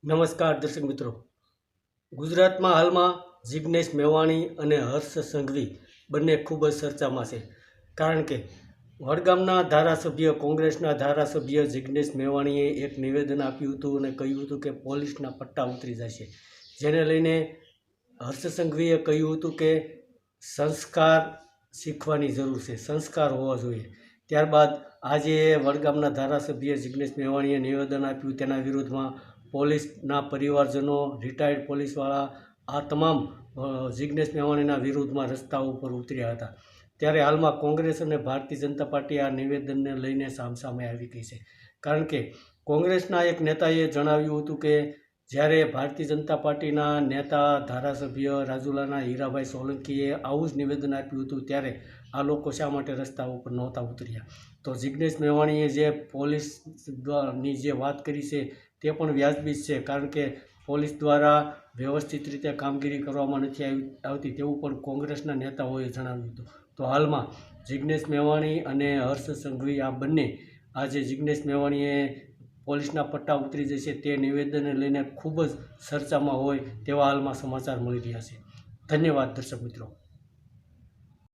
નમસ્કાર દર્શક મિત્રો, ગુજરાતમાં હાલમાં જિગ્નેશ મેવાણી અને હર્ષ સંઘવી બંને ખૂબ જ ચર્ચામાં છે. કારણ કે વડગામના ધારાસભ્ય કોંગ્રેસના ધારાસભ્ય જિગ્નેશ મેવાણીએ એક નિવેદન આપ્યું હતું અને કહ્યું હતું કે પોલીસના પટ્ટા ઉતરી જશે, જેને લઈને હર્ષ સંઘવીએ કહ્યું હતું કે સંસ્કાર શીખવાની જરૂર છે, સંસ્કાર હોવા જોઈએ. ત્યારબાદ આજે વડગામના ધારાસભ્ય જિગ્નેશ મેવાણીએ નિવેદન આપ્યું, તેના વિરુદ્ધમાં પોલીસના પરિવારજનો, રિટાયર્ડ પોલીસવાળા આ તમામ જિગ્નેશ મેવાણીના વિરુદ્ધમાં રસ્તા ઉપર ઉતર્યા હતા. ત્યારે હાલમાં કોંગ્રેસ અને ભારતીય જનતા પાર્ટી આ નિવેદનને લઈને સામસામે આવી ગઈ છે. કારણ કે કોંગ્રેસના એક નેતાએ જણાવ્યું હતું કે જ્યારે ભારતીય જનતા પાર્ટીના નેતા ધારાસભ્ય રાજુલાના હીરાભાઈ સોલંકીએ આવું જ નિવેદન આપ્યું હતું, ત્યારે આ લોકો શા માટે રસ્તા ઉપર નહોતા ઉતર્યા. તો જિગ્નેશ મેવાણીએ જે પોલીસની જે વાત કરી છે તે પણ વ્યાજબી છે, કારણ કે પોલીસ દ્વારા વ્યવસ્થિત રીતે કામગીરી કરવામાં નથી આવતી તેવું પણ કોંગ્રેસના નેતાઓએ જણાવ્યું હતું. તો હાલમાં જિગ્નેશ મેવાણી અને હર્ષ સંઘવી આ બંને આજે જિગ્નેશ મેવાણીએ પોલીસના પટ્ટા ઉતરી જશે તે નિવેદનને લઈને ખૂબ જ ચર્ચામાં હોય તેવા હાલમાં સમાચાર મળી રહ્યા છે. ધન્યવાદ દર્શક મિત્રો.